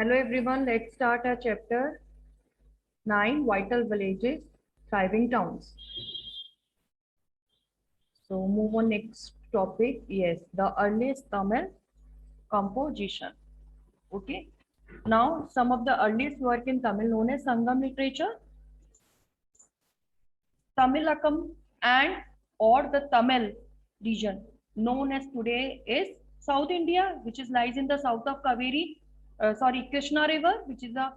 Hello everyone, let's start our chapter 9 Vital Villages, Thriving Towns. So, move on next topic. Yes, the earliest Tamil composition. Okay, now some of the earliest work in Tamil known as Sangam literature, Tamilakam, and or the Tamil region known as today is South India, which is lies in the south of Krishna River, which is the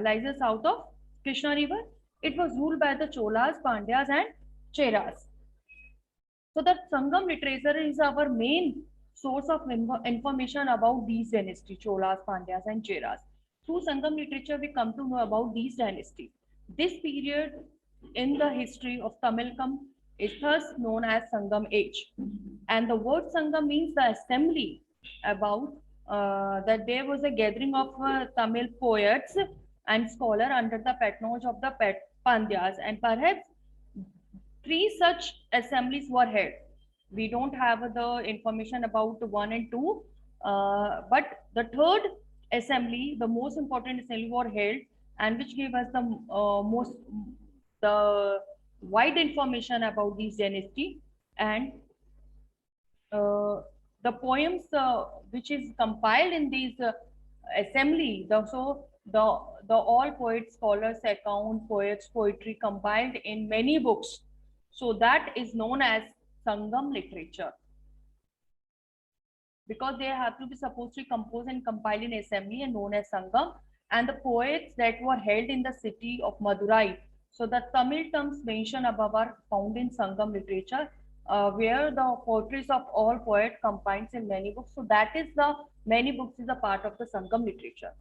lies in south of Krishna River. It was ruled by the Cholas, Pandyas, and Cheras. So the Sangam literature is our main source of information about these dynasties, Cholas, Pandyas, and Cheras. Through Sangam literature, we come to know about these dynasties. This period in the history of Tamilkam is thus known as Sangam age. And the word Sangam means the assembly about that there was a gathering of Tamil poets and scholars under the patronage of the Pandyas, and perhaps three such assemblies were held. We don't have the information about one and two, but the third assembly, the most important assembly, were held, and which gave us the the wide information about these dynasty. And the poems which is compiled in these assembly, the all poets, scholars account, poets, poetry compiled in many books. So that is known as Sangam literature, because they have to be supposed to compose and compile in assembly and known as Sangam. And the poets that were held in the city of Madurai. So the Tamil terms mentioned above are found in Sangam literature, where the poetries of all poets combines in many books. So that is the many books is a part of the Sangam literature.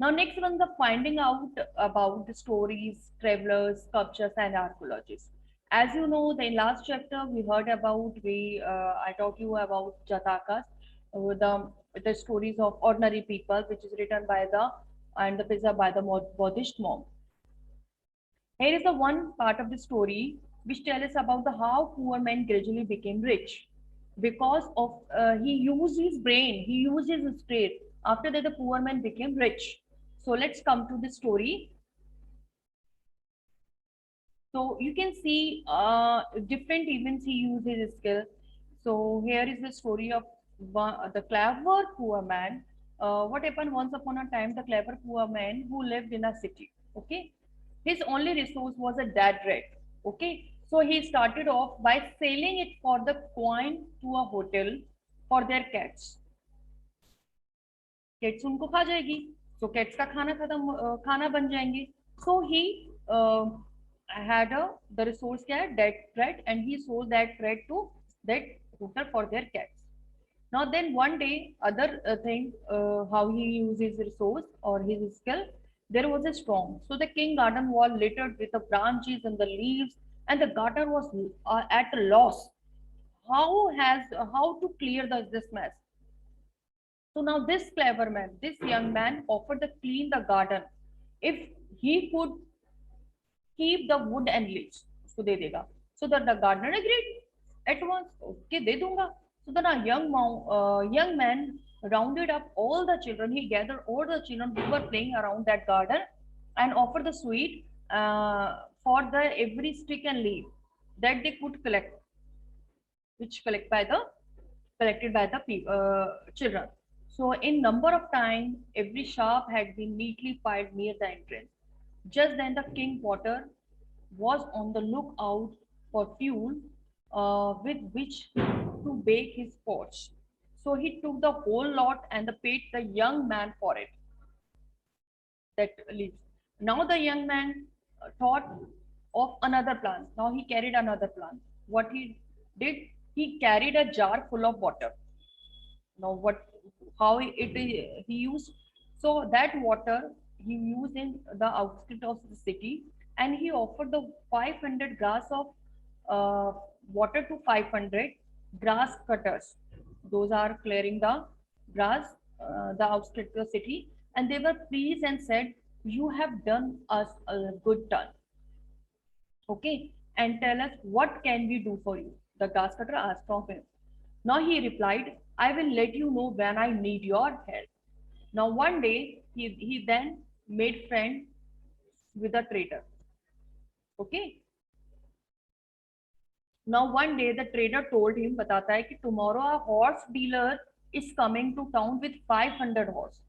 Now next one, the finding out about the stories, travelers, sculptures, and archaeologists. As you know, the last chapter we heard about, I taught you about Jatakas, the stories of ordinary people, which is written by the preserved by the Buddhist monk. Here is the one part of the story which tells us about the how poor man gradually became rich because of he used his brain, he used his strength. After that, the poor man became rich. So let's come to the story. So you can see different events he used his skill. So here is the story of the clever poor man. What happened once upon a time, the clever poor man who lived in a city. Okay, his only resource was a dead rat. Okay, so he started off by selling it for the coin to a hotel for their cats. Cats उनको खा जाएगी, so cats का खाना बन जाएंगे. So he had the resource क्या है, dead rat, and he sold that rat to that hotel for their cats. Now then one day, other thing, how he uses resource or his skill, there was a storm. So the king garden was littered with the branches and the leaves, and the gardener was at a loss. How to clear this mess? So now this clever man, this young man offered to clean the garden if he could keep the wood and leaves. So दे देगा. So the gardener agreed at once. Okay, दे दूंगा. So then a young man rounded up all the children. He gathered all the children who were playing around that garden and offered the sweet for the every stick and leaf that they could collect, which collected by the children. So in number of time, every sharp had been neatly piled near the entrance. Just then the king Potter was on the lookout for fuel with which to bake his pots. So he took the whole lot and paid the young man for it. That leaves. Now the young man thought of another plan. Now he carried another plan. What he did, he carried a jar full of water. Now how he used, so that water he used in the outskirts of the city, and he offered the 500 grass of water to 500 grass cutters. Those are clearing the grass, the outskirts of the city, and they were pleased and said, "You have done us a good turn. Okay, and tell us what can we do for you?" The grass cutter asked of him. Now he replied, "I will let you know when I need your help." Now one day he then made friend with a trader. Okay. Now one day the trader told him, बताता है कि tomorrow a horse dealer is coming to town with 500 horse.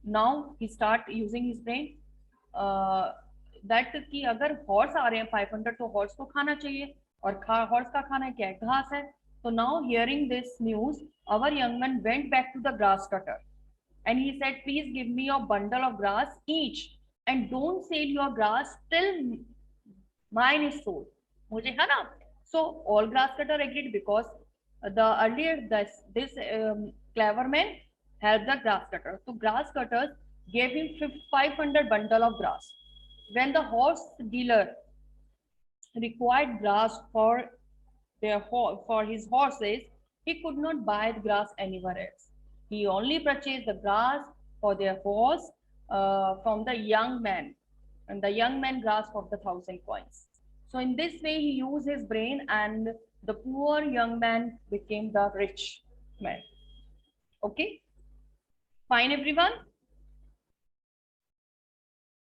Now he start using his brain. That कि अगर horse आ रहे हैं 500 तो horse को खाना चाहिए, और हॉर्स का खाना क्या है, घास है. तो now hearing this news our young man went back to the grass cutter and he said, please give me your bundle of grass each and don't sell your grass till mine is sold. मुझे है ना. So all grass cutter agreed because the earlier this clever man helped the grass cutter. So grass cutters gave him 500 bundle of grass. When the horse dealer required grass for for his horses, he could not buy the grass anywhere else. He only purchased the grass for their horse from the young man, and the young man grasped of the 1,000 coins. So in this way, he used his brain, and the poor young man became the rich man. Okay, fine, everyone.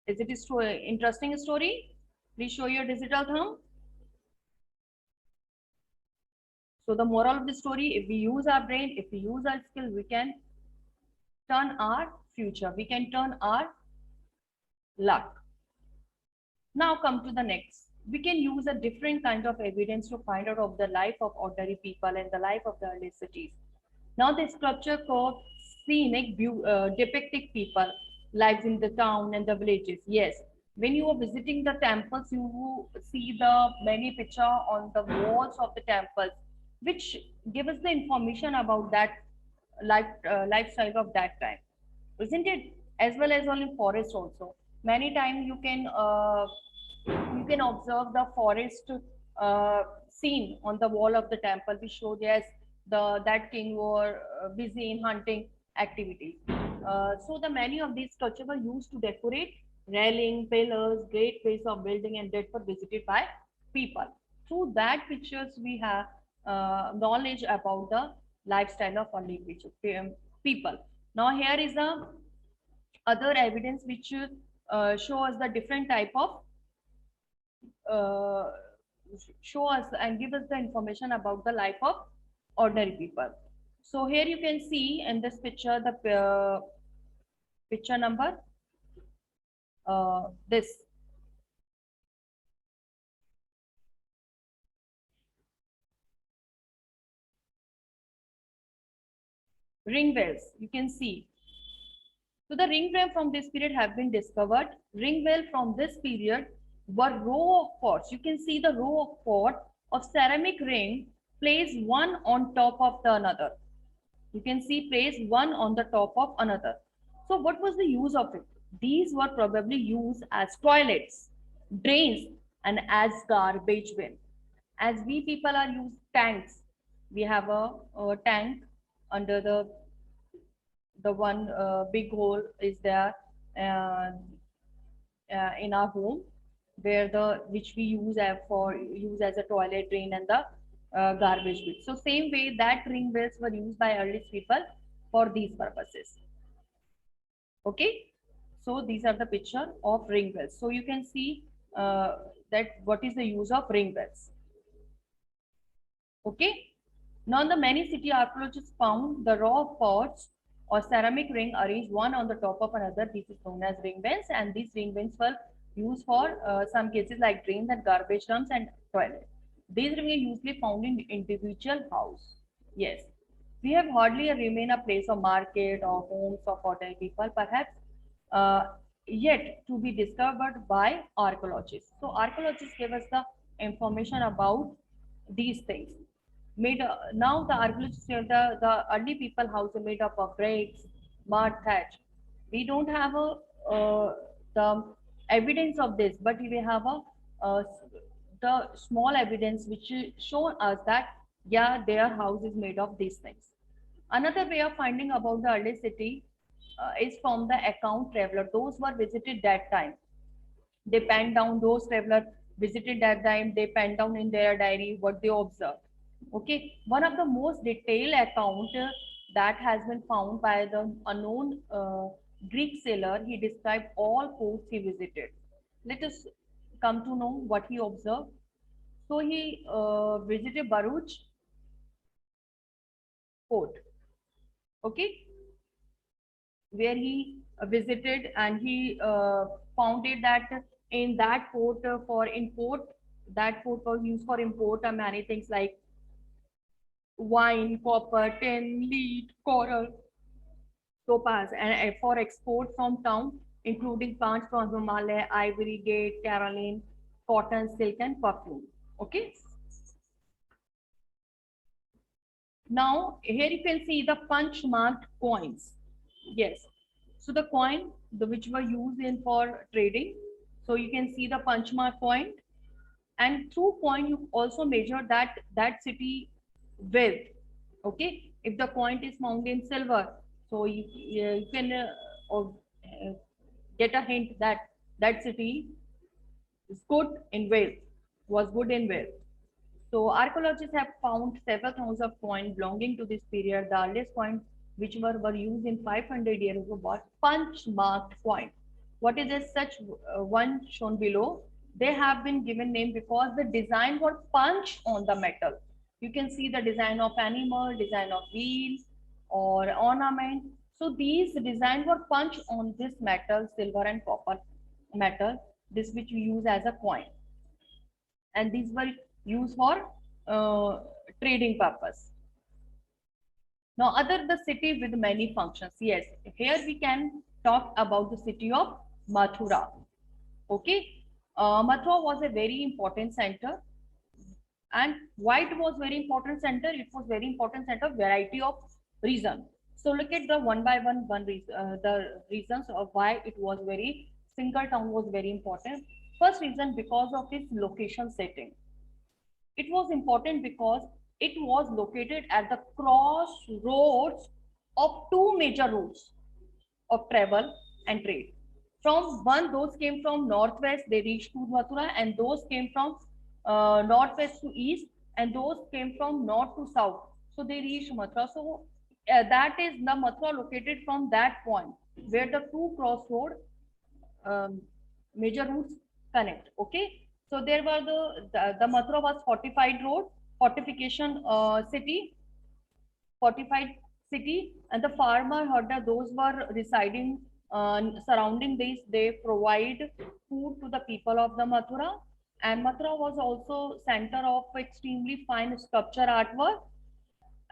Is it a interesting story? Please show your digital thumb. So the moral of the story, if we use our brain, if we use our skill, we can turn our future. We can turn our luck. Now come to the next. We can use a different kind of evidence to find out of the life of ordinary people and the life of the early cities. Now the sculpture called scenic depicting people, lives in the town and the villages. Yes, when you are visiting the temples, you see the many picture on the walls of the temples, which give us the information about that lifestyle of that time, isn't it? As well as only forest also. Many times you can observe the forest scene on the wall of the temple, which show yes that king were busy in hunting activities. So the many of these structures were used to decorate railing, pillars, great place of building, and that were visited by people. Through that pictures we have knowledge about the lifestyle of early people. Now here is the other evidence which show us the different type of uh, show us and give us the information about the life of ordinary people. So here you can see in this picture the picture number this ring bells you can see. So the ring bell from this period have been discovered. Ring bell from this period were row of pots. You can see the row of pot of ceramic ring placed one on top of the another. You can see placed one on the top of another. So what was the use of it? These were probably used as toilets, drains, and as garbage bin. As we people are used tanks, we have a tank under the one big hole is there uh, in our home, where the which we use for use as a toilet drain and the garbage bin. So same way that ring bells were used by early people for these purposes. Okay, so these are the picture of ring bells. So you can see that what is the use of ring bells. Okay. Now, in the many city archaeologists found the raw pots or ceramic ring arranged one on the top of another. This is known as ring bends, and these ring bends were used for some cases like drains and garbage dumps and toilet. These rings are usually found in individual house. Yes, we have hardly remain a place of market or homes of ordinary people, perhaps uh, yet to be discovered by archaeologists. So archaeologists gave us the information about these things. Made now the archaeologists say the early people house are made up of bricks, mud, thatch. We don't have a the evidence of this, but we have a the small evidence which show us that yeah, their house is made of these things. Another way of finding about the early city is from the account traveler. Those who are visited that time, they pen down those traveler visited that time. They pen down in their diary what they observed. Okay, one of the most detailed account that has been found by the unknown Greek sailor. He described all ports he visited. Let us come to know what he observed. So he visited Baruch port, okay, where he visited, and he found it that in that port for import, that port was used for import of many things like wine, copper, tin, lead, coral, topaz, and for export from town, including plants from Himalaya, ivory, date, caroline, cotton, silk, and perfume. Okay. Now here you can see the punch marked coins. Yes. So the coin, the which were used in for trading. So you can see the punch mark coin, and through coin you also measure that city wealth. Okay. If the coin is found in silver, so you can get a hint that that city is good in wealth, was good in wealth. So archaeologists have found several thousands of coins belonging to this period. The earliest coins which were used in 500 years ago was punch marked coin. What is this such one shown below? They have been given name because the design was punched on the metal. You can see the design of animal, design of wheel or ornament. So these designs were punched on this metal, silver and copper metal, this which we use as a coin, and these were used for trading purpose. Now, other the city with many functions. Yes, here we can talk about the city of Mathura. Okay, Mathura was a very important center, and why it was very important center? It was very important center, variety of reason. So look at the one reason, the reasons of why it was very single town was very important. First reason, because of its location setting. It was important because it was located at the crossroads of two major routes of travel and trade. From one, those came from northwest, they reached to Mathura, and those came from northwest to east, and those came from north to south. So they reached Mathura. So that is the Mathura located from that point where the two crossroad um, major routes connect. Okay, so there were the Mathura was fortified road, fortification fortified city, and the farmer herder, those were residing surrounding this, they provide food to the people of the Mathura. And Mathura was also center of extremely fine sculpture artwork.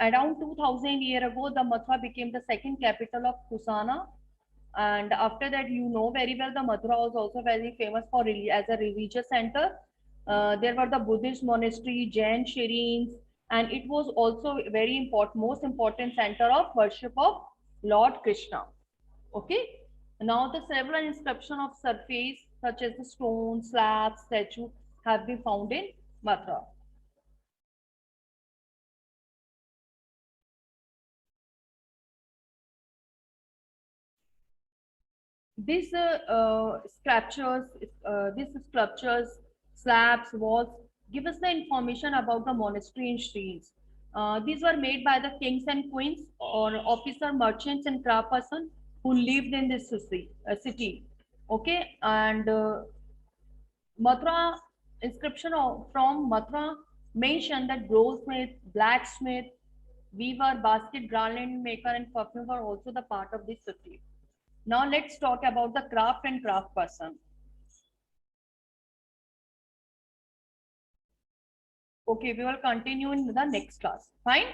Around 2000 years ago, the Mathura became the second capital of Kusana. And after that, you know very well, the Mathura was also very famous for as a religious center. There were the Buddhist monastery, Jain shrines, and it was also very important, most important center of worship of Lord Krishna. Okay. Now the several inscription of surface, such as the stone, slabs, statue, have been found in Mathura. These sculptures, slabs, walls give us the information about the monastery and shrines. These were made by the kings and queens or officer, merchants, and craftspersons who lived in this city. Okay, and Mathura inscription from Mathura mention that goldsmith, blacksmith, weaver, basket, garland maker, and perfume were also the part of this city. Now let's talk about the craft and craft person. Okay, we will continue in the next class. Fine.